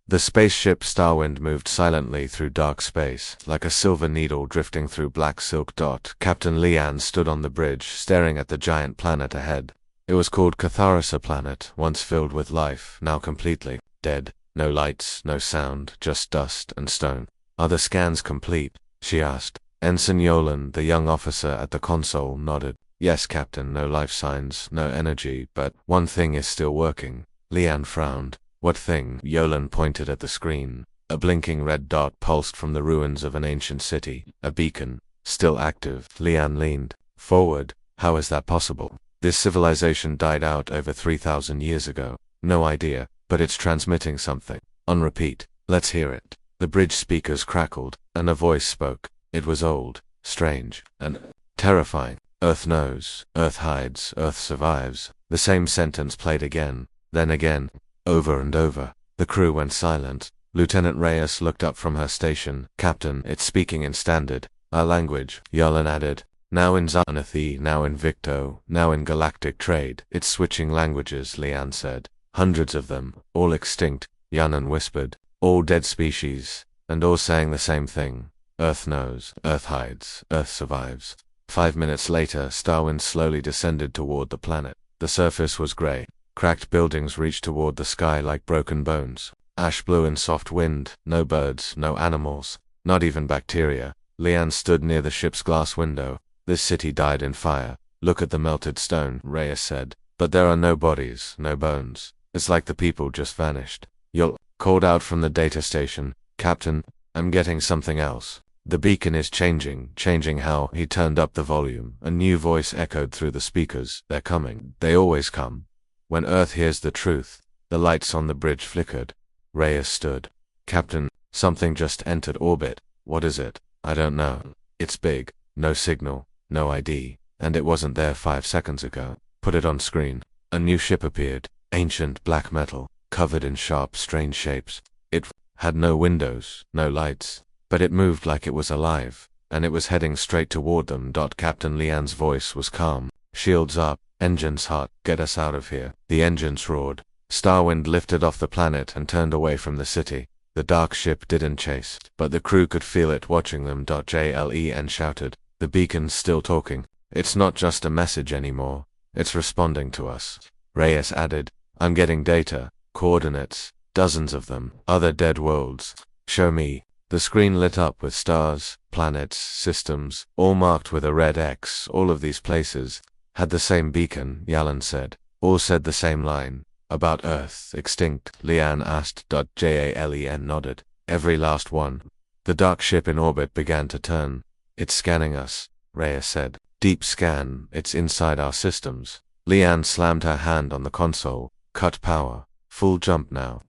The spaceship Starwind moved silently through dark space, like a silver needle drifting through black silk. Captain Lian stood on the bridge, staring at the giant planet ahead. It was called Catharissa planet, once filled with life, now completely dead. No lights, no sound, just dust and stone. Are the scans complete? She asked. Ensign Yolan, the young officer at the console, nodded. Yes, Captain, no life signs, no energy, but one thing is still working. Lian frowned. What thing? Yolan pointed at the screen. A blinking red dot pulsed from the ruins of an ancient city. A beacon. Still active. Lian leaned forward. How is that possible? This civilization died out over 3,000 years ago. No idea, but it's transmitting something. On repeat. Let's hear it. The bridge speakers crackled, and a voice spoke. It was old, strange, and terrifying. Earth knows, Earth hides, Earth survives. The same sentence played again, then again, over and over. The crew went silent. Lieutenant Reyes looked up from her station. Captain, it's speaking in standard. Our language, Yolan added. Now in Xanathi, now in Victo, now in Galactic trade. It's switching languages, Lian said. Hundreds of them, all extinct, Yanan whispered. All dead species, and all saying the same thing. Earth knows, Earth hides, Earth survives. 5 minutes later, Starwind slowly descended toward the planet. The surface was gray. Cracked buildings reached toward the sky like broken bones. Ash blew in soft wind. No birds, no animals, not even bacteria. Lian stood near the ship's glass window. This city died in fire. Look at the melted stone, Reyes said. But there are no bodies, no bones. It's like the people just vanished. Yul called out from the data station. Captain, I'm getting something else. The beacon is changing how. He turned up the volume. A new voice echoed through the speakers. They're coming. They always come. When Earth hears the truth. The lights on the bridge flickered. Reyes stood. Captain, something just entered orbit. What is it? I don't know. It's big. No signal. No ID. And it wasn't there 5 seconds ago. Put it on screen. A new ship appeared. Ancient black metal, covered in sharp, strange shapes. It had no windows, no lights. But it moved like it was alive. And it was heading straight toward them. Captain Lian's voice was calm. Shields up. Engines hot. Get us out of here. The engines roared. Starwind lifted off the planet and turned away from the city. The dark ship didn't chase, but the crew could feel it watching them. JLEN shouted. The beacon's still talking. It's not just a message anymore. It's responding to us. Reyes added. I'm getting data, coordinates, dozens of them, other dead worlds. Show me. The screen lit up with stars, planets, systems, all marked with a red X. All of these places had the same beacon, Yalan said. All said the same line. About Earth, extinct, Lian asked. JALEN nodded. Every last one. The dark ship in orbit began to turn. It's scanning us, Reyes said. Deep scan, it's inside our systems. Lian slammed her hand on the console. Cut power. Full jump now.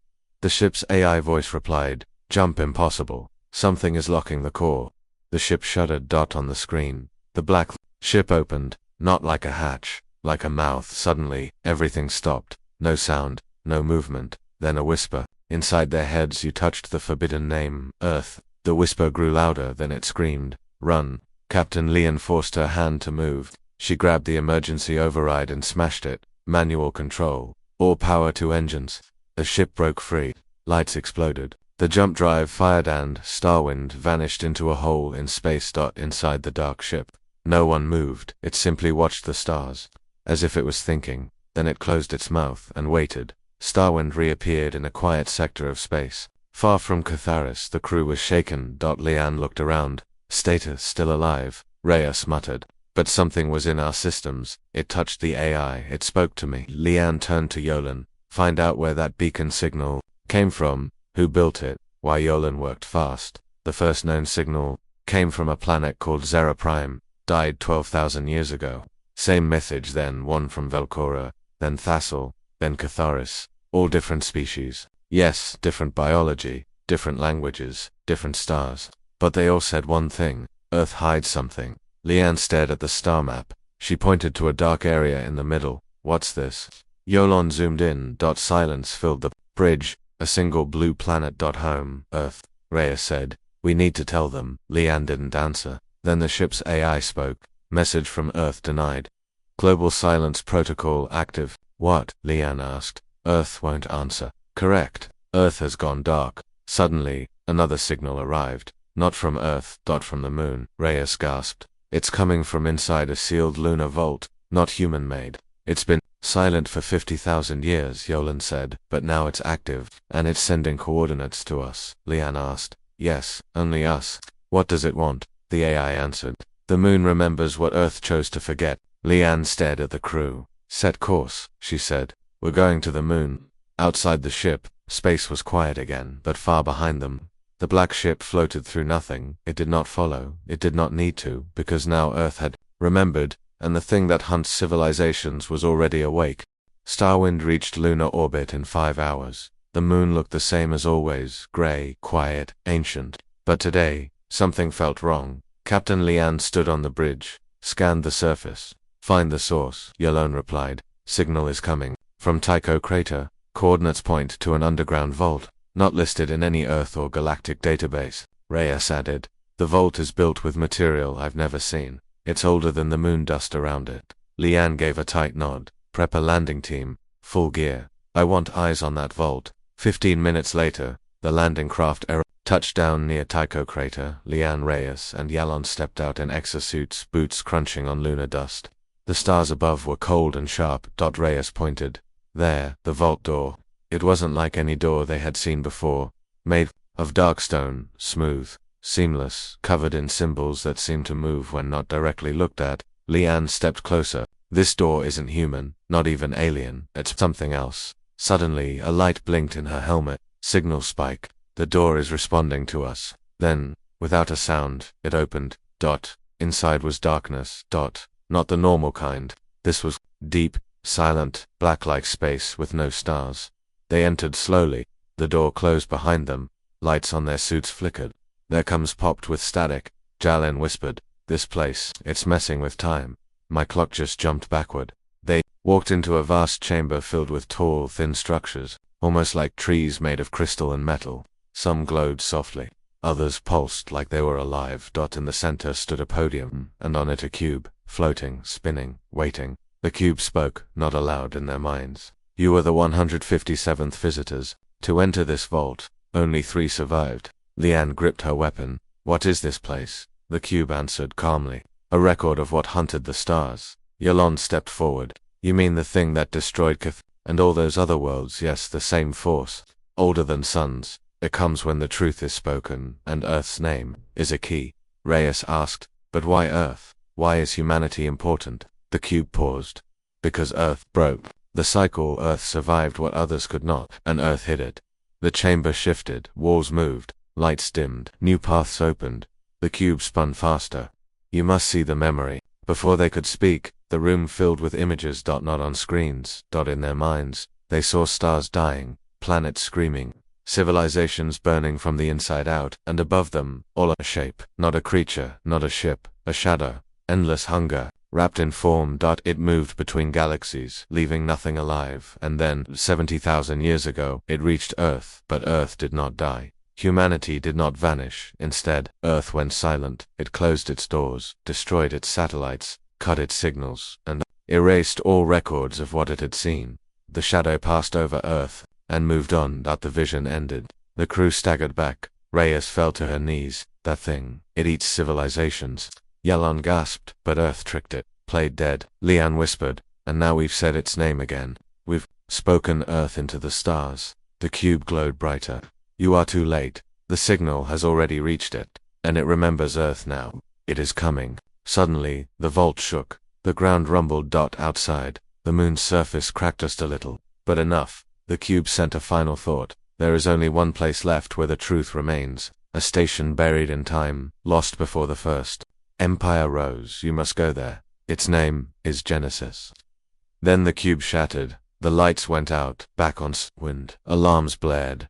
The ship's AI voice replied. Jump impossible. Something is locking the core. The ship shuddered. On the screen. The black ship opened, not like a hatch, like a mouth. Suddenly, everything stopped. No sound, no movement. Then a whisper. Inside their heads you touched the forbidden name, Earth. The whisper grew louder, then it screamed. Run. Captain Lian forced her hand to move. She grabbed the emergency override and smashed it. Manual control. All power to engines. The ship broke free. Lights exploded. The jump drive fired and Starwind vanished into a hole in space. Inside the dark ship. No one moved. It simply watched the stars. As if it was thinking. Then it closed its mouth and waited. Starwind reappeared in a quiet sector of space. Far from Catharis, the crew was shaken. Lian looked around. Status still alive, Reyes muttered. But something was in our systems. It touched the AI. It spoke to me. Lian turned to Yolan. Find out where that beacon signal came from, who built it. Why Yolan worked fast. The first known signal came from a planet called Zera Prime. Died 12,000 years ago. Same message then, one from Velcora, then Thassel, then Catharis. All different species. Yes, different biology, different languages, different stars. But they all said one thing. Earth hides something. Lian stared at the star map. She pointed to a dark area in the middle. What's this? Yolan zoomed in. Silence filled the bridge. A single blue planet. Home, Earth, Reyes said. We need to tell them. Lian didn't answer. Then the ship's AI spoke. Message from Earth denied. Global silence protocol active. What? Lian asked. Earth won't answer. Correct. Earth has gone dark. Suddenly, another signal arrived. Not from Earth, from the moon, Reyes gasped. It's coming from inside a sealed lunar vault, not human-made. It's been silent for 50,000 years, Yolan said, but now it's active, and it's sending coordinates to us, Lian asked. Yes, only us. What does it want? The AI answered. The moon remembers what Earth chose to forget. Lian stared at the crew. Set course, she said. We're going to the moon. Outside the ship, space was quiet again, but far behind them. The black ship floated through nothing. It did not follow. It did not need to, because now Earth had remembered, and the thing that hunts civilizations was already awake. Starwind reached lunar orbit in 5 hours. The moon looked the same as always, gray, quiet, ancient. But today, something felt wrong. Captain Lian stood on the bridge, scanned the surface. Find the source, Yalone replied. Signal is coming. From Tycho crater. Coordinates point to an underground vault, not listed in any Earth or galactic database. Reyes added. The vault is built with material I've never seen. It's older than the moon dust around it. Lian gave a tight nod. Prep a landing team. Full gear. I want eyes on that vault. 15 minutes later, the landing craft touched down near Tycho crater. Lian, Reyes, and Yalon stepped out in exosuits, boots crunching on lunar dust. The stars above were cold and sharp. Reyes pointed. There, the vault door. It wasn't like any door they had seen before. Made of dark stone, smooth, seamless, covered in symbols that seemed to move when not directly looked at. Lian stepped closer. This door isn't human, not even alien. It's something else. Suddenly, a light blinked in her helmet. Signal spike. The door is responding to us. Then, without a sound, it opened. Inside was darkness. Not the normal kind. This was deep, silent, black like space with no stars. They entered slowly. The door closed behind them. Lights on their suits flickered. Their coms popped with static. Jalen whispered, "This place, it's messing with time." My clock just jumped backward. They walked into a vast chamber filled with tall, thin structures, almost like trees made of crystal and metal. Some glowed softly. Others pulsed like they were alive. In the center stood a podium, and on it a cube, floating, spinning, waiting. The cube spoke, not aloud in their minds. You are the 157th visitors. To enter this vault, only 3 survived. Lian gripped her weapon. What is this place? The cube answered calmly. A record of what hunted the stars. Yalon stepped forward. You mean the thing that destroyed Cath and all those other worlds? Yes, the same force. Older than suns. It comes when the truth is spoken, and Earth's name is a key. Reyes asked, but why Earth? Why is humanity important? The cube paused. Because Earth broke the cycle. Earth survived what others could not, and Earth hid it. The chamber shifted, walls moved, lights dimmed, new paths opened. The cube spun faster. You must see the memory. Before they could speak, the room filled with images. Not on screens. In their minds, they saw stars dying, planets screaming, civilizations burning from the inside out, and above them, all a shape, not a creature, not a ship, a shadow, endless hunger, wrapped in form. It moved between galaxies, leaving nothing alive, and then, 70,000 years ago, it reached Earth, but Earth did not die. Humanity did not vanish. Instead, Earth went silent. It closed its doors, destroyed its satellites, cut its signals, and erased all records of what it had seen. The shadow passed over Earth, and moved on. The vision ended. The crew staggered back. Reyes fell to her knees. That thing, it eats civilizations. Yalon gasped, but Earth tricked it, played dead. Lian whispered, and now we've said its name again. We've spoken Earth into the stars. The cube glowed brighter. You are too late. The signal has already reached it, and it remembers Earth now. It is coming. Suddenly, the vault shook. The ground rumbled. Outside, the moon's surface cracked just a little, but enough. The cube sent a final thought. There is only one place left where the truth remains. A station buried in time, lost before the first empire rose. You must go there. Its name is Genesis. Then the cube shattered. The lights went out. Back on wind. Alarms blared.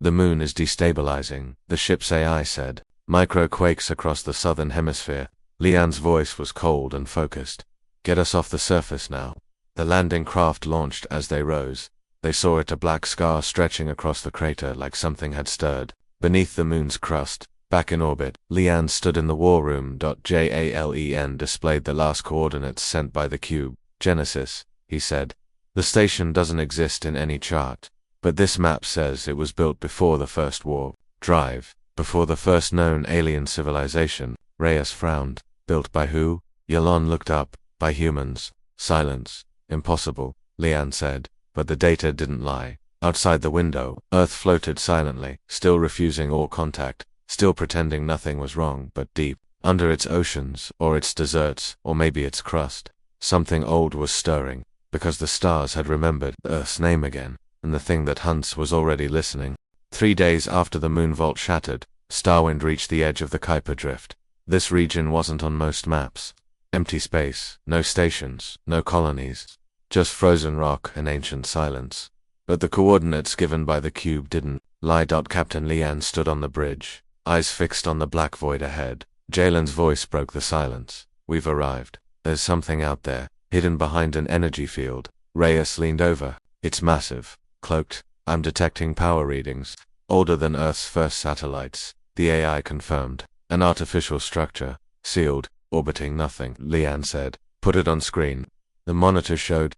The moon is destabilizing, the ship's AI said. Microquakes across the southern hemisphere. Lian's voice was cold and focused. Get us off the surface now. The landing craft launched as they rose. They saw it, a black scar stretching across the crater like something had stirred. Beneath the moon's crust, back in orbit, Lian stood in the war room. Jalen displayed the last coordinates sent by the cube. Genesis, he said. The station doesn't exist in any chart. But this map says it was built before the first warp drive, before the first known alien civilization. Reyes frowned. Built by who? Yalon looked up. By humans. Silence. Impossible, Lian said. But the data didn't lie. Outside the window, Earth floated silently, still refusing all contact, still pretending nothing was wrong, but deep, under its oceans, or its deserts, or maybe its crust, something old was stirring, because the stars had remembered Earth's name again, and the thing that hunts was already listening. 3 days after the moon vault shattered, Starwind reached the edge of the Kuiper Drift. This region wasn't on most maps. Empty space, no stations, no colonies, just frozen rock and ancient silence. But the coordinates given by the cube didn't lie. Captain Lian stood on the bridge, eyes fixed on the black void ahead. Jalen's voice broke the silence. We've arrived. There's something out there, hidden behind an energy field. Reyes leaned over. It's massive, cloaked. I'm detecting power readings, older than Earth's first satellites. The AI confirmed. An artificial structure, sealed, orbiting nothing, Lian said. Put it on screen. The monitor showed ...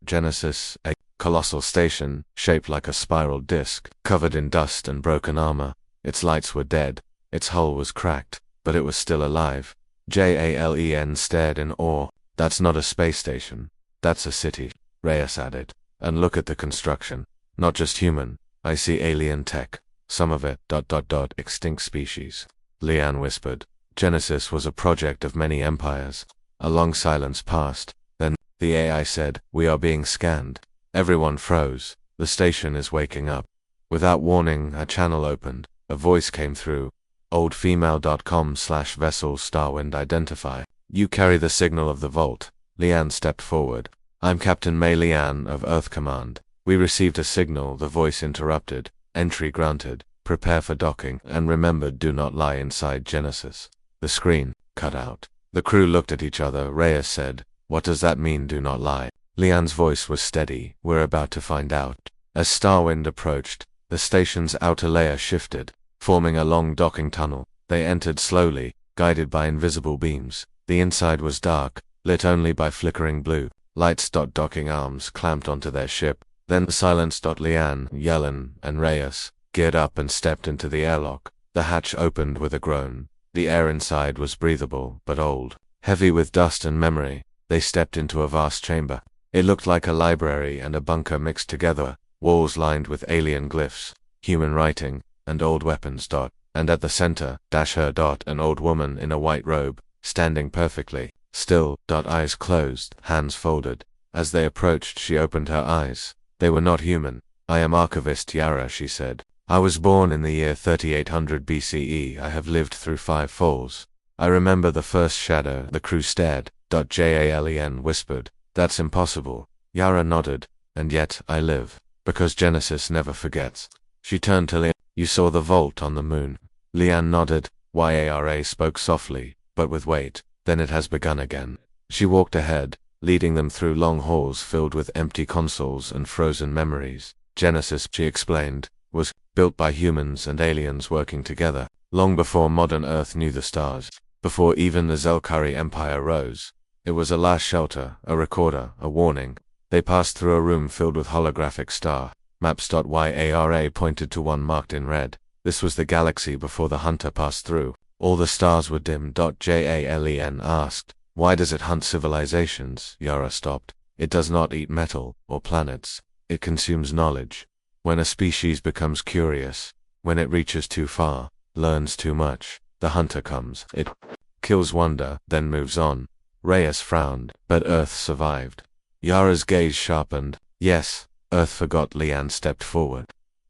Genesis, a colossal station, shaped like a spiral disk, covered in dust and broken armor. Its lights were dead. Its hull was cracked, but it was still alive. Jalen stared in awe. That's not a space station. That's a city, Reyes added. And look at the construction. Not just human. I see alien tech. Some of it ... extinct species. Lian whispered. Genesis was a project of many empires. A long silence passed. Then, the AI said, we are being scanned. Everyone froze. The station is waking up. Without warning, a channel opened. A voice came through. oldfemale.com/vessel Starwind identify. You carry the signal of the vault. Lian stepped forward. I'm Captain Mei Lian of Earth Command. We received a signal, the voice interrupted. Entry granted. Prepare for docking, and remember, do not lie inside Genesis. The screen cut out. The crew looked at each other. Reyes said, what does that mean, do not lie? Lian's voice was steady. We're about to find out. As Starwind approached, the station's outer layer shifted, forming a long docking tunnel. They entered slowly, guided by invisible beams. The inside was dark, lit only by flickering blue lights. Docking arms clamped onto their ship. Then silence. Lian, Yellen, and Reyes geared up and stepped into the airlock. The hatch opened with a groan. The air inside was breathable, but old, heavy with dust and memory. They stepped into a vast chamber. It looked like a library and a bunker mixed together, walls lined with alien glyphs, human writing, and old weapons. And at the center, an old woman in a white robe, standing perfectly still, eyes closed, hands folded. As they approached, she opened her eyes. They were not human. I am Archivist Yara, she said. I was born in the year 3800 BCE. I have lived through 5 falls. I remember the first shadow. The crew stared. Jalen whispered. That's impossible. Yara nodded. And yet, I live. Because Genesis never forgets. She turned to Lian. You saw the vault on the moon. Lian nodded. Yara spoke softly, but with weight. Then it has begun again. She walked ahead, leading them through long halls filled with empty consoles and frozen memories. Genesis, she explained, was built by humans and aliens working together, long before modern Earth knew the stars, before even the Zelkari Empire rose. It was a last shelter, a recorder, a warning. They passed through a room filled with holographic star maps. Yara pointed to one marked in red. This was the galaxy before the hunter passed through. All the stars were dim. Jalen asked, why does it hunt civilizations? Yara stopped. It does not eat metal or planets. It consumes knowledge. When a species becomes curious, when it reaches too far, learns too much, the hunter comes. It kills wonder, then moves on. Reyes frowned, but Earth survived. Yara's gaze sharpened. Yes, Earth forgot. Lian stepped forward.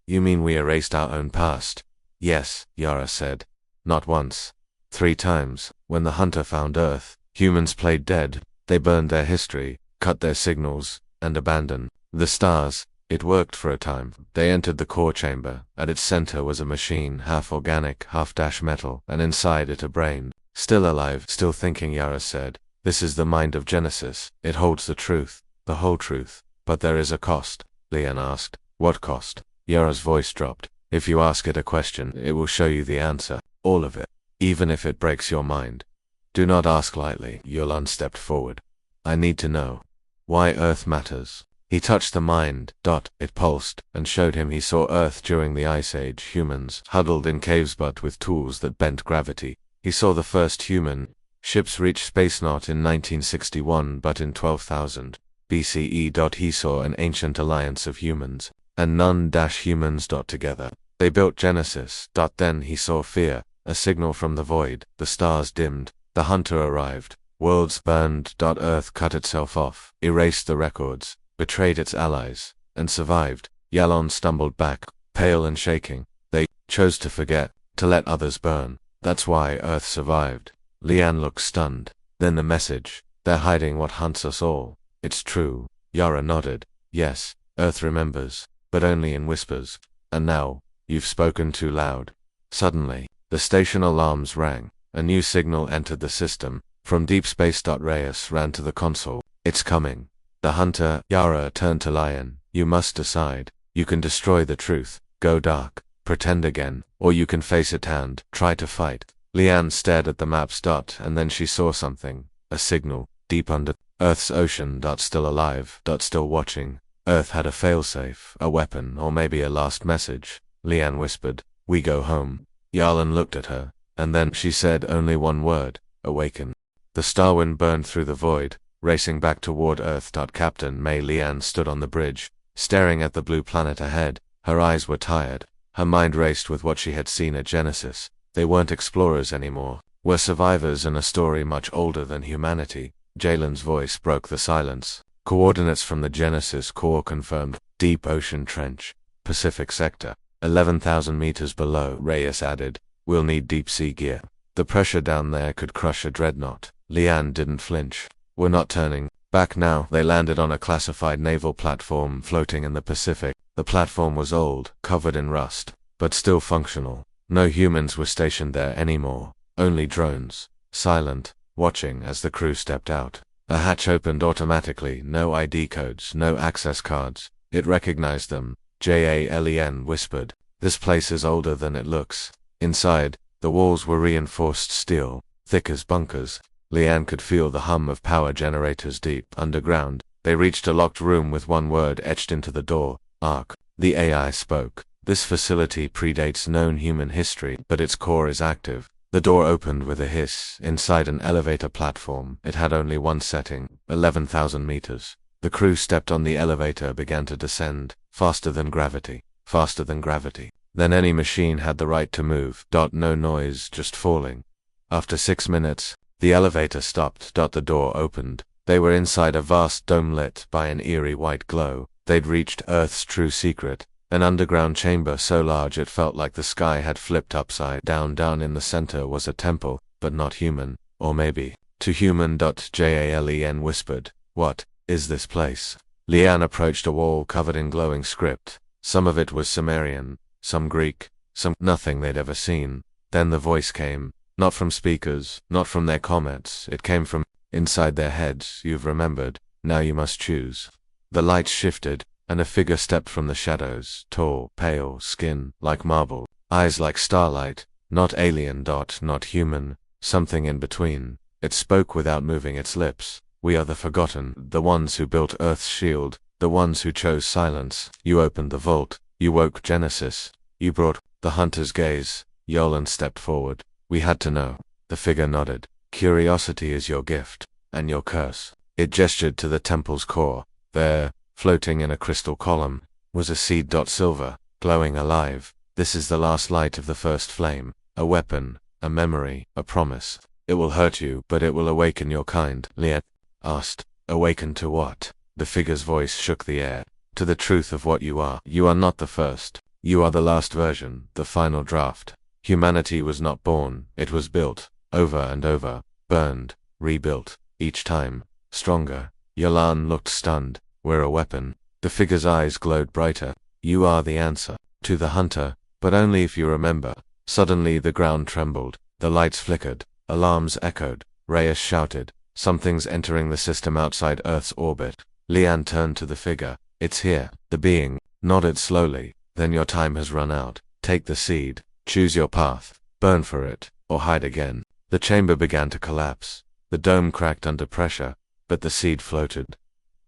You mean we erased our own past? Yes, Yara said. Not once. 3 times. When the hunter found Earth, humans played dead. They burned their history, cut their signals, and abandoned the stars. It worked for a time. They entered the core chamber. At its center was a machine, half organic, half metal, and inside it a brain. Still alive, still thinking, Yara said. This is the mind of Genesis. It holds the truth, the whole truth. But there is a cost. Lian asked. What cost? Yara's voice dropped. If you ask it a question, it will show you the answer. All of it. Even if it breaks your mind. Do not ask lightly. Yulon stepped forward. I need to know. Why Earth matters. He touched the mind. It pulsed, and showed him he saw Earth during the Ice Age, humans, huddled in caves but with tools that bent gravity. He saw the first human ships reach space not in 1961 but in 12,000 BCE. He saw an ancient alliance of humans, and non-humans. Together they built Genesis. Then he saw fear, a signal from the void. The stars dimmed, the hunter arrived. Worlds burned. Earth cut itself off, erased the records, betrayed its allies, and survived. Yalon stumbled back, pale and shaking. They chose to forget, to let others burn. That's why Earth survived. Lian looked stunned. Then the message. They're hiding what hunts us all. It's true. Yara nodded. Yes, Earth remembers, but only in whispers. And now, you've spoken too loud. Suddenly, the station alarms rang. A new signal entered the system. From deep space. Reyes ran to the console. It's coming. The hunter. Yara turned to Lion. You must decide. You can destroy the truth, go dark, pretend again, or you can face it and try to fight. Lian stared at the maps. And then she saw something. A signal, deep under Earth's ocean. Still alive. Still watching. Earth had a failsafe, a weapon, or maybe a last message. Lian whispered, we go home. Yalan looked at her, and then she said only one word, awaken. The starwind burned through the void, racing back toward Earth. Captain Mei Lian stood on the bridge, staring at the blue planet ahead. Her eyes were tired. Her mind raced with what she had seen at Genesis. They weren't explorers anymore, were survivors in a story much older than humanity. Jalen's voice broke the silence. Coordinates from the Genesis core confirmed. Deep ocean trench, Pacific sector, 11,000 meters below. Reyes added, we'll need deep sea gear. The pressure down there could crush a dreadnought. Lian didn't flinch. We're not turning back now. They landed on a classified naval platform floating in the Pacific. The platform was old, covered in rust, but still functional. No humans were stationed there anymore, only drones, silent, watching as the crew stepped out. A hatch opened automatically, no ID codes, no access cards. It recognized them. Jalen whispered, this place is older than it looks. Inside, the walls were reinforced steel, thick as bunkers. Lian could feel the hum of power generators deep underground. They reached a locked room with one word etched into the door, Arc. The AI spoke. This facility predates known human history, but its core is active. The door opened with a hiss. Inside an elevator platform, it had only one setting, 11,000 meters. The crew stepped on the elevator, began to descend, faster than gravity, faster than gravity. Then any machine had the right to move. No noise, just falling. After 6 minutes, the elevator stopped. The door opened. They were inside a vast dome lit by an eerie white glow. They'd reached Earth's true secret, an underground chamber so large it felt like the sky had flipped upside down. Down in the center was a temple, but not human, or maybe too human. Jalen whispered, what is this place? Lian approached a wall covered in glowing script. Some of it was Sumerian, some Greek, some nothing they'd ever seen. Then the voice came, not from speakers, not from their comments. It came from inside their heads. You've remembered, now you must choose. The lights shifted, and a figure stepped from the shadows, tall, pale, skin like marble, eyes like starlight, not alien. Not human, something in between. It spoke without moving its lips. We are the forgotten, the ones who built Earth's shield, the ones who chose silence. You opened the vault, you woke Genesis, you brought the hunter's gaze. Yolan stepped forward. We had to know. The figure nodded. Curiosity is your gift, and your curse. It gestured to the temple's core. There, floating in a crystal column, was a seed. Silver, glowing alive. This is the last light of the first flame, a weapon, a memory, a promise. It will hurt you, but it will awaken your kind. Lian asked, awaken to what? The figure's voice shook the air. To the truth of what you are. You are not the first. You are the last version, the final draft. Humanity was not born, it was built, over and over, burned, rebuilt, each time, stronger. Yolan looked stunned. We're a weapon. The figure's eyes glowed brighter. You are the answer. To the hunter, but only if you remember. Suddenly the ground trembled. The lights flickered. Alarms echoed. Reyes shouted. Something's entering the system outside Earth's orbit. Lian turned to the figure. It's here. The being nodded slowly. Then your time has run out. Take the seed. Choose your path. Burn for it, or hide again. The chamber began to collapse. The dome cracked under pressure, but the seed floated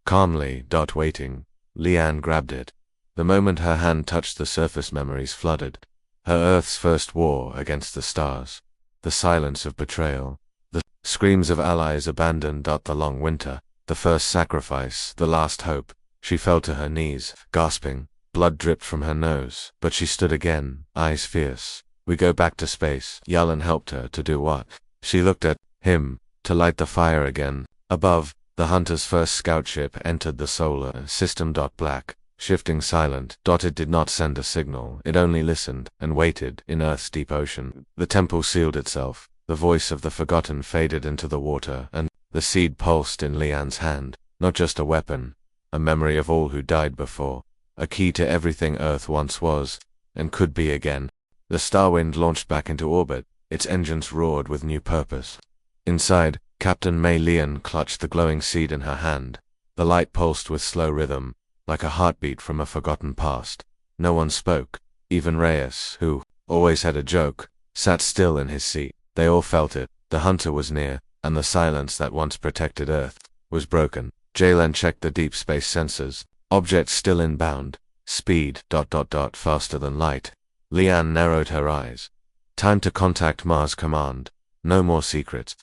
calmly. Waiting. Leanne grabbed it. The moment her hand touched the surface, memories flooded. Her Earth's first war against the stars. The silence of betrayal. The screams of allies abandoned. The long winter. The first sacrifice. The last hope. She fell to her knees, gasping. Blood dripped from her nose, but she stood again, eyes fierce. We go back to space. Yalan helped her to do what? She looked at him, to light the fire again. Above, the Hunter's first scout ship entered the solar system. Black, shifting, silent. It did not send a signal, it only listened, and waited, in Earth's deep ocean. The temple sealed itself, the voice of the forgotten faded into the water, and the seed pulsed in Leanne's hand. Not just a weapon, a memory of all who died before, a key to everything Earth once was, and could be again. The Starwind launched back into orbit, its engines roared with new purpose. Inside, Captain Mei Lian clutched the glowing seed in her hand. The light pulsed with slow rhythm, like a heartbeat from a forgotten past. No one spoke, even Reyes, who always had a joke, sat still in his seat. They all felt it. The Hunter was near, and the silence that once protected Earth was broken. Jalen checked the deep space sensors. Object still inbound. Speed ... faster than light. Leanne narrowed her eyes. Time to contact Mars Command. No more secrets.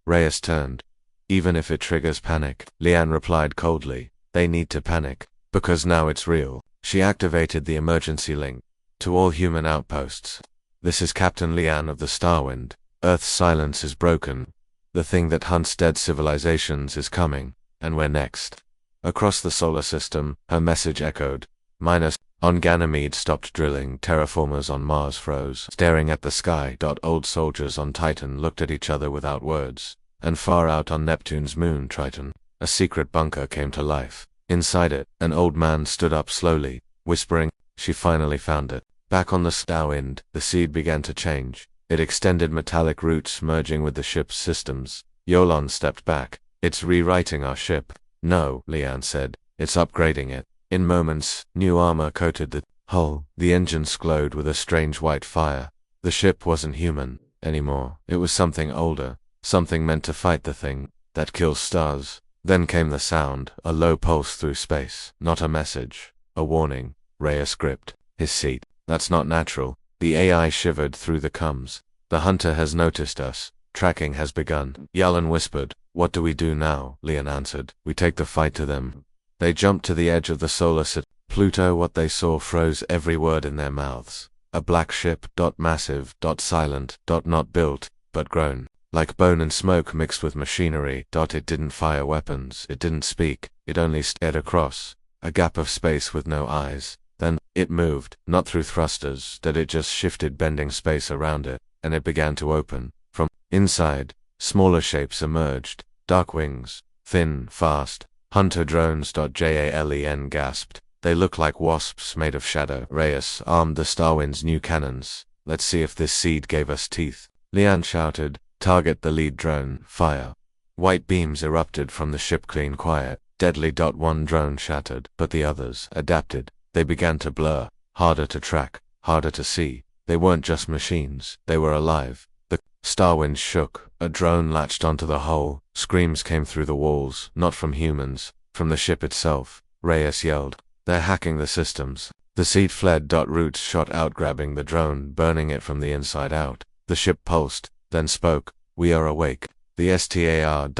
Reyes turned. Even if it triggers panic, Leanne replied coldly. They need to panic, because now it's real. She activated the emergency link. To all human outposts. This is Captain Leanne of the Starwind. Earth's silence is broken. The thing that hunts dead civilizations is coming, and we're next. Across the solar system, her message echoed. Minus, on Ganymede stopped drilling, terraformers on Mars froze, staring at the sky. Old soldiers on Titan looked at each other without words, and far out on Neptune's moon Triton, a secret bunker came to life. Inside it, an old man stood up slowly, whispering, she finally found it. Back on the Starwind, the seed began to change. It extended metallic roots merging with the ship's systems. Yolan stepped back. It's rewriting our ship. No, Leanne said. It's upgrading it. In moments, new armor coated the hull. The engines glowed with a strange white fire. The ship wasn't human anymore. It was something older, something meant to fight the thing that kills stars. Then came the sound, a low pulse through space. Not a message, a warning. Reyes gripped his seat. That's not natural. The AI shivered through the coms. The Hunter has noticed us. Tracking has begun. Yalan whispered. What do we do now? Leanne answered. We take the fight to them. They jumped to the edge of the solar system. Pluto. What they saw froze every word in their mouths. A black ship. Massive. Silent. Not built, but grown. Like bone and smoke mixed with machinery. It didn't fire weapons. It didn't speak. It only stared across a gap of space with no eyes. Then, it moved, not through thrusters, it just shifted, bending space around it, and it began to open. From inside, smaller shapes emerged, dark wings, thin, fast. Hunter drones. Jalen gasped. They look like wasps made of shadow. Reyes armed the Starwind's new cannons. Let's see if this seed gave us teeth. Leanne shouted, target the lead drone, fire. White beams erupted from the ship, clean quiet, deadly. One drone shattered, but the others adapted. They began to blur, harder to track, harder to see. They weren't just machines, they were alive. The Starwind shook, a drone latched onto the hull. Screams came through the walls, not from humans, from the ship itself. Reyes yelled, they're hacking the systems. The seed fled. Roots shot out, grabbing the drone, burning it from the inside out. The ship pulsed, then spoke. We are awake. The Starwind ...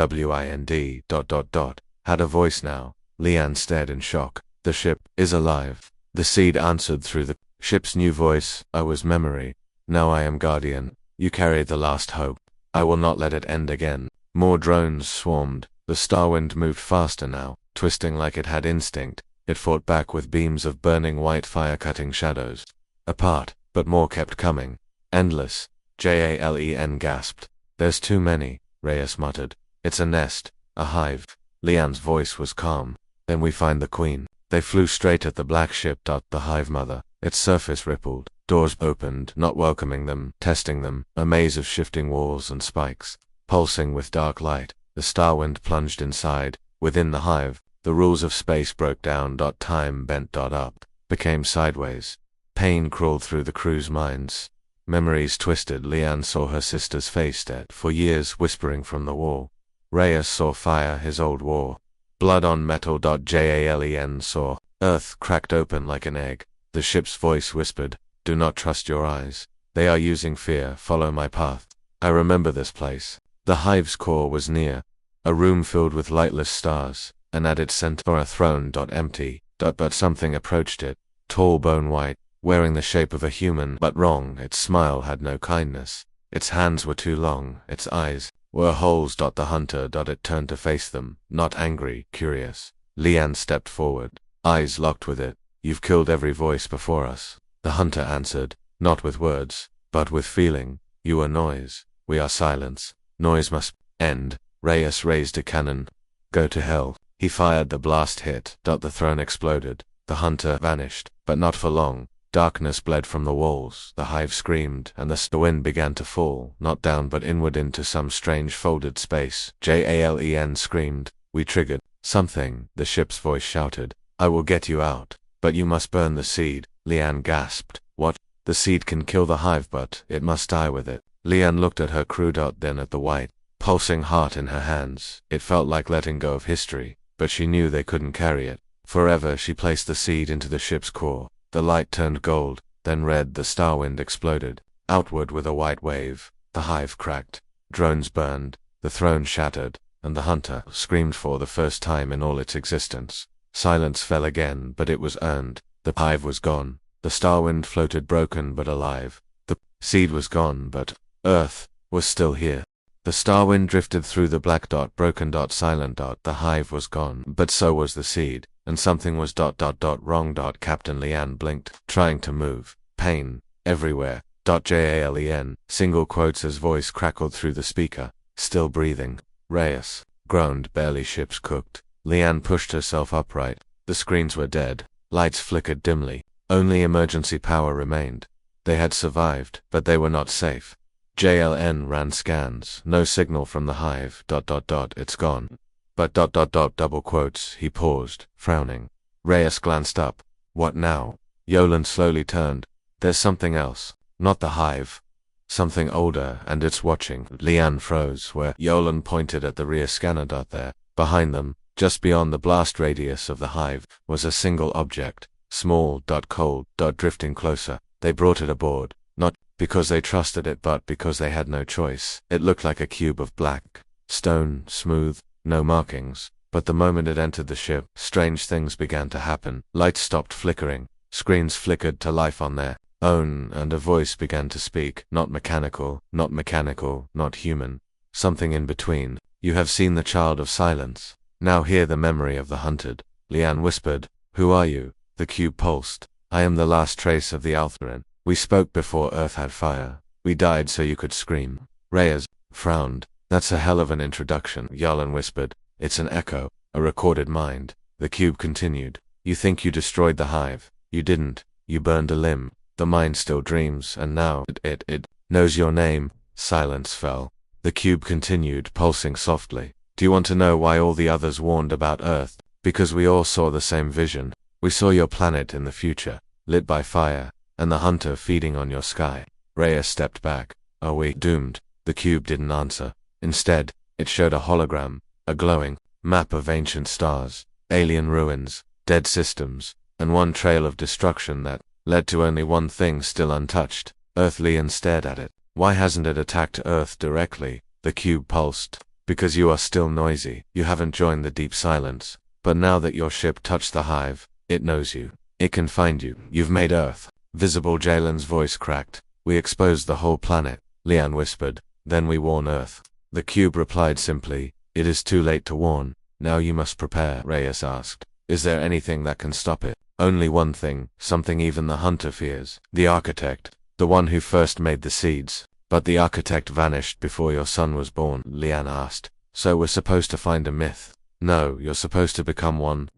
had a voice now. Leanne stared in shock. The ship is alive. The seed answered through the ship's new voice. I was memory. Now I am guardian. You carried the last hope. I will not let it end again. More drones swarmed. The Starwind moved faster now, twisting like it had instinct. It fought back with beams of burning white fire, cutting shadows apart, but more kept coming. Endless. Jalen gasped. There's too many, Reyes muttered. It's a nest, a hive. Leanne's voice was calm. Then we find the queen. They flew straight at the black ship. The hive mother. Its surface rippled. Doors opened, not welcoming them, testing them. A maze of shifting walls and spikes, pulsing with dark light. The Starwind plunged inside. Within the hive, the rules of space broke down. Time bent. Up, became sideways. Pain crawled through the crew's minds. Memories twisted. Leanne saw her sister's face dead for years, whispering from the wall. Reyes saw fire, his old war. Blood on metal. Jalen saw Earth cracked open like an egg. The ship's voice whispered, "Do not trust your eyes. They are using fear. Follow my path." I remember this place. The hive's core was near. A room filled with lightless stars, and at its center a throne. Empty. But something approached it. Tall, bone white, wearing the shape of a human, but wrong. Its smile had no kindness. Its hands were too long. Its eyes were holes. The hunter. It turned to face them, not angry, curious. Lian stepped forward, eyes locked with it. "You've killed every voice before us." The hunter answered, not with words, but with feeling. "You are noise. We are silence. Noise must end." Reyes raised a cannon. "Go to hell." He fired. The blast hit. The throne exploded. The hunter vanished, but not for long. Darkness bled from the walls. The hive screamed, and the wind began to fall, not down but inward into some strange folded space. Jalen screamed. "We triggered something," the ship's voice shouted. "I will get you out. But you must burn the seed." Lian gasped. "What?" "The seed can kill the hive, but it must die with it." Lian looked at her crew. Then at the white, pulsing heart in her hands. It felt like letting go of history, but she knew they couldn't carry it forever. She placed the seed into the ship's core. The light turned gold, then red. The star wind exploded outward with a white wave. The hive cracked. Drones burned. The throne shattered, and the hunter screamed for the first time in all its existence. Silence fell again, but it was earned. The hive was gone. The star wind floated broken but alive. The seed was gone, but Earth was still here. The star wind drifted through the black. Broken. Silent. The hive was gone, but so was the seed. And something was wrong. Captain Lian blinked, trying to move. Pain everywhere. Jalen. Single quotes as voice crackled through the speaker. "Still breathing." Reyes groaned. "Barely." Ships cooked. Lian pushed herself upright. The screens were dead. Lights flickered dimly. Only emergency power remained. They had survived, but they were not safe. JLN ran scans. No signal from the hive. It's gone. But double quotes. He paused, frowning. Reyes glanced up. "What now?" Yolan slowly turned. "There's something else. Not the hive. Something older, and it's watching." Lian froze. "Where?" Yolan pointed at the rear scanner. There, behind them, just beyond the blast radius of the hive, was a single object. Small. Cold. Drifting closer. They brought it aboard. Not because they trusted it, but because they had no choice. It looked like a cube of black stone, smooth, no markings. But the moment it entered the ship, strange things began to happen. Lights stopped flickering. Screens flickered to life on their own, and a voice began to speak. Not mechanical, not human. Something in between. "You have seen the child of silence. Now hear the memory of the hunted." Lian whispered. "Who are you?" The cube pulsed. "I am the last trace of the Altherin. We spoke before Earth had fire. We died so you could scream." Reyes frowned. "That's a hell of an introduction." Yalan whispered. "It's an echo, a recorded mind." The cube continued. "You think you destroyed the hive. You didn't. You burned a limb. The mind still dreams, and now it knows your name." Silence fell. The cube continued, pulsing softly. "Do you want to know why all the others warned about Earth? Because we all saw the same vision. We saw your planet in the future, lit by fire, and the hunter feeding on your sky." Reyes stepped back. "Are we doomed?" The cube didn't answer. Instead, it showed a hologram, a glowing map of ancient stars, alien ruins, dead systems, and one trail of destruction that led to only one thing still untouched. Earth. Lian stared at it. "Why hasn't it attacked Earth directly?" The cube pulsed. "Because you are still noisy. You haven't joined the deep silence. But now that your ship touched the hive, it knows you. It can find you. You've made Earth visible." Jalen's voice cracked. "We exposed the whole planet," Lian whispered. "Then we warn Earth." The cube replied simply, "It is too late to warn. Now you must prepare." Reyes asked, "Is there anything that can stop it?" "Only one thing, something even the hunter fears. The architect. The one who first made the seeds." "But the architect vanished before your son was born," Lian asked. "So we're supposed to find a myth?" "No, you're supposed to become one."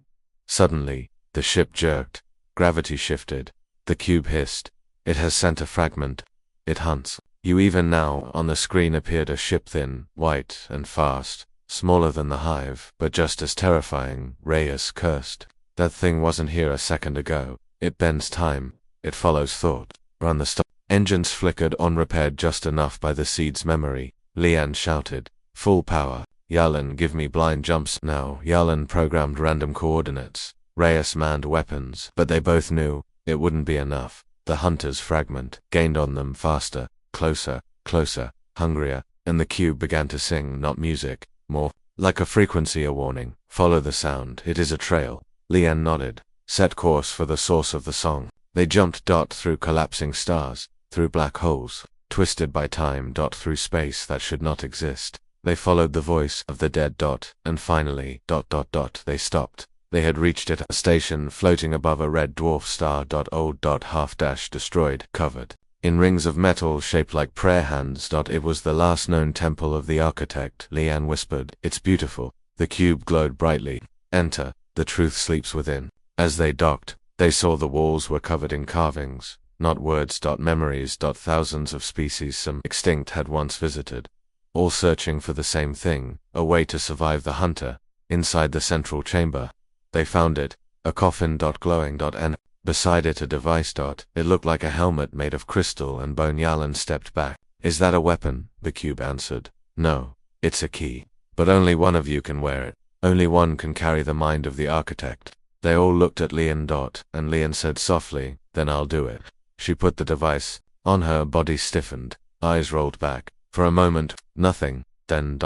Suddenly, the ship jerked. Gravity shifted. The cube hissed. "It has sent a fragment. It hunts you." Even now, on the screen appeared a ship, thin, white, and fast. Smaller than the hive, but just as terrifying. Reyes cursed. "That thing wasn't here a second ago. It bends time. It follows thought. Run the stop." Engines flickered on, repaired just enough by the seed's memory. Lian shouted. "Full power. Yalan, give me blind jumps now." Yalan programmed random coordinates. Reyes manned weapons, but they both knew it wouldn't be enough. The hunter's fragment gained on them faster, closer, closer, hungrier, and the cube began to sing not music, more like a frequency, a warning. Follow the sound, it is a trail. Lian nodded. Set course for the source of the song. They jumped through collapsing stars, through black holes, twisted by time through space that should not exist. They followed the voice of the dead and finally they stopped. They had reached it, a station floating above a red dwarf star old half destroyed, covered in rings of metal shaped like prayer hands. It was the last known temple of the architect, Lian whispered. It's beautiful. The cube glowed brightly. Enter, the truth sleeps within. As they docked, they saw the walls were covered in carvings, not words. Memories. Thousands of species some extinct had once visited, all searching for the same thing, a way to survive the hunter. Inside the central chamber, they found it, a coffin. Glowing. And beside it a device. It looked like a helmet made of crystal and bone. Yalan stepped back. Is that a weapon? The cube answered. No, it's a key. But only one of you can wear it. Only one can carry the mind of the architect. They all looked at Lian. And Lian said softly, then I'll do it. She put the device on. Her body stiffened, eyes rolled back. For a moment, nothing. Then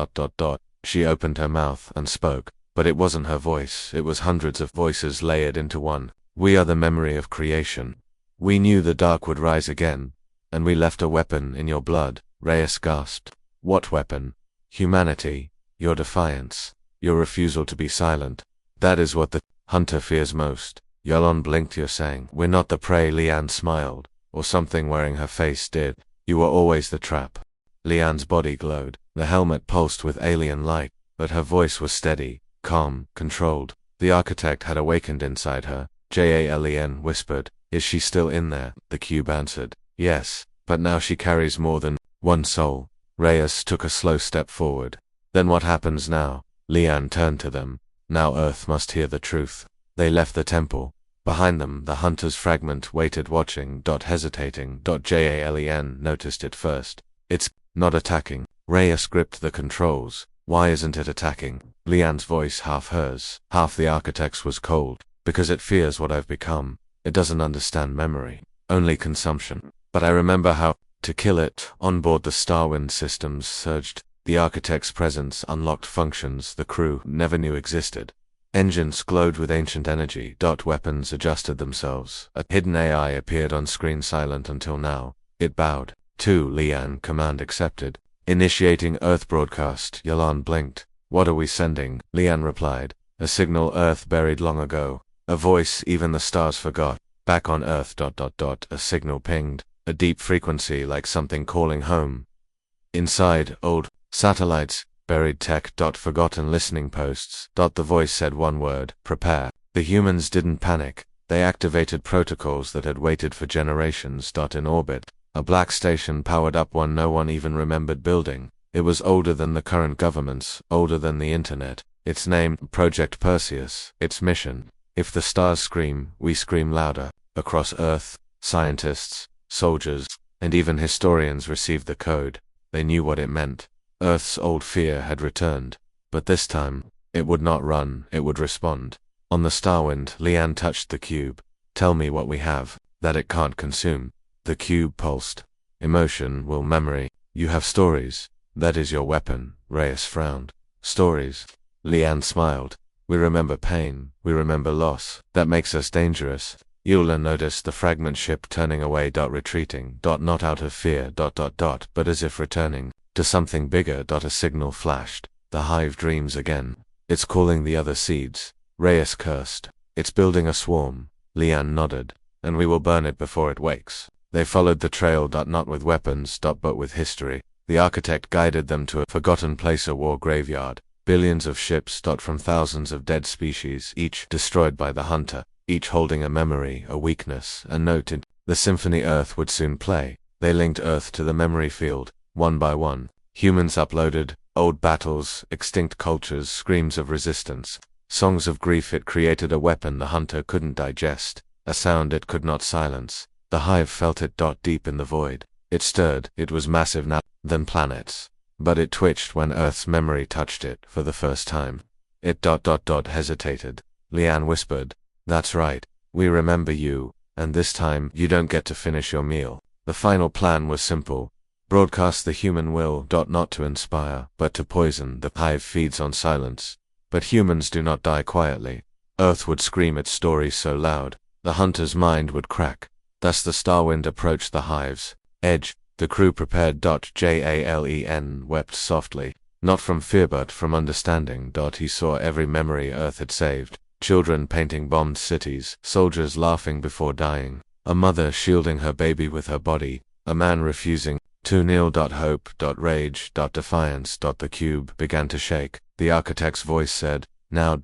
she opened her mouth and spoke. But it wasn't her voice, it was hundreds of voices layered into one. We are the memory of creation. We knew the dark would rise again, and we left a weapon in your blood. Reyes gasped. What weapon? Humanity, your defiance, your refusal to be silent. That is what the hunter fears most. Yalan blinked. You're saying we're not the prey? Lian smiled, or something wearing her face did. You were always the trap. Lian's body glowed. The helmet pulsed with alien light, but her voice was steady, calm, controlled. The architect had awakened inside her. Jan whispered. Is she still in there? The cube answered. Yes, but now she carries more than one soul. Reyes took a slow step forward. Then what happens now? Lian turned to them. Now Earth must hear the truth. They left the temple. Behind them, the hunter's fragment waited, watching, hesitating. Jan noticed it first. It's not attacking. Reyes gripped the controls. Why isn't it attacking? Lian's voice, half hers, half the architect's, was cold. Because it fears what I've become. It doesn't understand memory, only consumption. But I remember how to kill it. On board the Starwind systems surged. The architect's presence unlocked functions the crew never knew existed. Engines glowed with ancient energy. Weapons adjusted themselves. A hidden AI appeared on screen, silent until now. It bowed. Lian, command accepted. Initiating Earth broadcast. Yalan blinked. What are we sending? Lian replied. A signal Earth buried long ago. A voice even the stars forgot. Back on Earth. A signal pinged. A deep frequency like something calling home. Inside, old satellites, buried tech. Forgotten listening posts. The voice said one word. Prepare. The humans didn't panic. They activated protocols that had waited for generations. In orbit, a black station powered up, one no one even remembered building. It was older than the current governments, older than the internet. Its name, Project Perseus. Its mission. If the stars scream, we scream louder. Across Earth, scientists, soldiers, and even historians received the code. They knew what it meant. Earth's old fear had returned. But this time, it would not run, it would respond. On the Starwind, Lian touched the cube. Tell me what we have, that it can't consume. The cube pulsed. Emotion, will, memory. You have stories. That is your weapon. Reyes frowned. Stories. Lian smiled. We remember pain, we remember loss. That makes us dangerous. Yalan noticed the fragment ship turning away. Retreating. Not out of fear. But as if returning to something bigger. A signal flashed. The hive dreams again. It's calling the other seeds. Reyes cursed. It's building a swarm. Lian nodded. And we will burn it before it wakes. They followed the trail. Not with weapons. But with history. The architect guided them to a forgotten place, a war graveyard. Billions of ships. From thousands of dead species, each destroyed by the hunter, each holding a memory, a weakness, a note in the symphony Earth would soon play. They linked Earth to the memory field, one by one. Humans uploaded, old battles, extinct cultures, screams of resistance, songs of grief. It created a weapon the hunter couldn't digest, a sound it could not silence. The hive felt it. Deep in the void. It stirred. It was massive now than planets. But it twitched when Earth's memory touched it for the first time. It hesitated. Lian whispered. That's right. We remember you, and this time you don't get to finish your meal. The final plan was simple. Broadcast the human will, not to inspire, but to poison. The hive feeds on silence. But humans do not die quietly. Earth would scream its story so loud, the hunter's mind would crack. Thus the Starwind approached the hive's edge. The crew prepared. Jalen wept softly, not from fear but from understanding. He saw every memory Earth had saved. Children painting bombed cities, soldiers laughing before dying, a mother shielding her baby with her body, a man refusing to kneel. Hope, rage, defiance. The cube began to shake. The architect's voice said, now.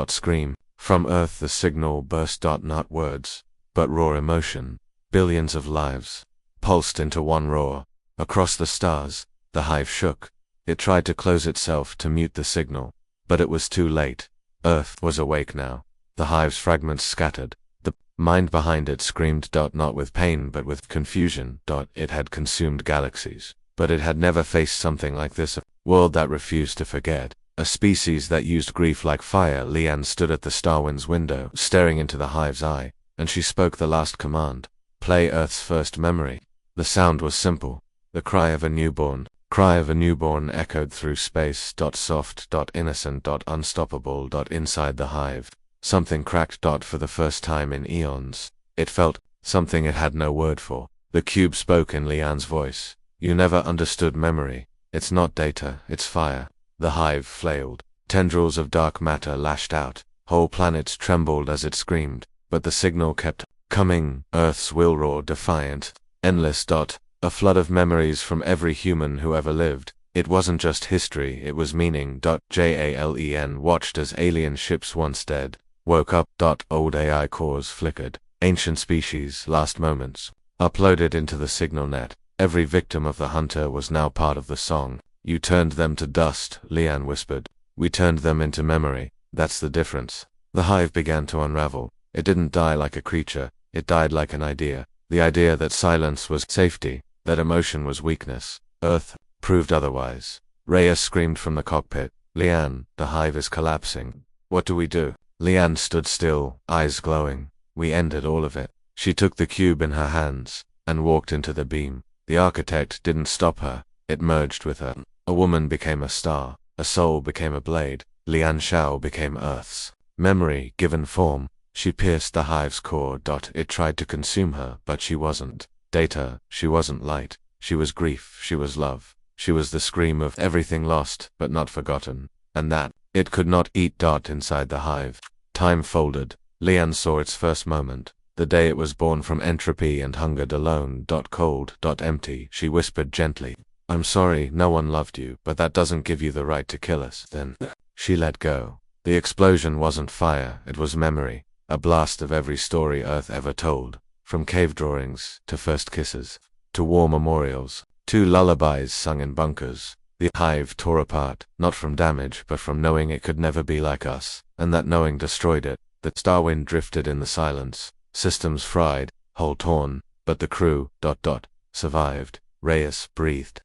Scream. From Earth the signal burst. Not words, but raw emotion. Billions of lives pulsed into one roar. Across the stars, the hive shook. It tried to close itself to mute the signal, but it was too late. Earth was awake now. The hive's fragments scattered. The mind behind it screamed. Not with pain but with confusion. It had consumed galaxies, but it had never faced something like this. A world that refused to forget. A species that used grief like fire. Leanne stood at the Starwind's window, staring into the hive's eye, and she spoke the last command. Play Earth's first memory. The sound was simple. The cry of a newborn. Cry of a newborn echoed through space. Soft, innocent, unstoppable. Inside the hive, something cracked. For the first time in eons, it felt something it had no word for. The cube spoke in Leanne's voice. You never understood memory. It's not data, it's fire. The hive flailed. Tendrils of dark matter lashed out. Whole planets trembled as it screamed, but the signal kept coming. Earth's will roared defiant, endless. A flood of memories from every human who ever lived. It wasn't just history, it was meaning. Jalen watched as alien ships once dead woke up. Old AI cores flickered. Ancient species, last moments, uploaded into the signal net. Every victim of the hunter was now part of the song. You turned them to dust, Leanne whispered. We turned them into memory. That's the difference. The hive began to unravel. It didn't die like a creature, it died like an idea. The idea that silence was safety, that emotion was weakness. Earth proved otherwise. Reyes screamed from the cockpit. Leanne, the hive is collapsing. What do we do? Leanne stood still, eyes glowing. We ended all of it. She took the cube in her hands and walked into the beam. The architect didn't stop her. It merged with her. A woman became a star. A soul became a blade. Lian Shao became Earth's memory given form. She pierced the hive's core. It tried to consume her, but she wasn't data, she wasn't light. She was grief, she was love. She was the scream of everything lost, but not forgotten. And that it could not eat. Inside the hive, time folded. Lian saw its first moment. The day it was born from entropy and hungered alone. Cold, empty. She whispered gently. I'm sorry, no one loved you, but that doesn't give you the right to kill us. Then she let go. The explosion wasn't fire, it was memory. A blast of every story Earth ever told. From cave drawings, to first kisses, to war memorials, to lullabies sung in bunkers. The hive tore apart, not from damage, but from knowing it could never be like us, and that knowing destroyed it. The Starwind drifted in the silence. Systems fried, hull torn, but the crew, survived. Reyes breathed.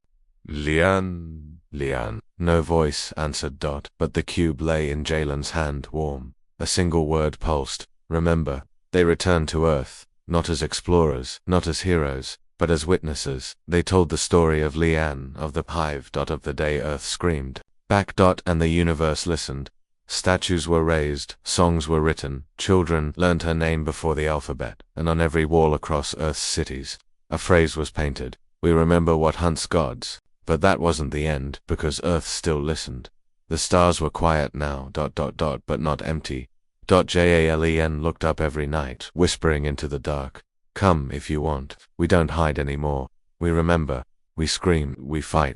Lian. No voice answered. But the cube lay in Jalen's hand, warm. A single word pulsed. Remember. They returned to Earth, not as explorers, not as heroes, but as witnesses. They told the story of Lian, of the hive. Of the day Earth screamed back. And the universe listened. Statues were raised, songs were written, children learned her name before the alphabet, and on every wall across Earth's cities, a phrase was painted. We remember what hunts gods. But that wasn't the end, because Earth still listened. The stars were quiet now. But not empty. Jalen looked up every night, whispering into the dark. Come if you want. We don't hide anymore. We remember. We scream. We fight.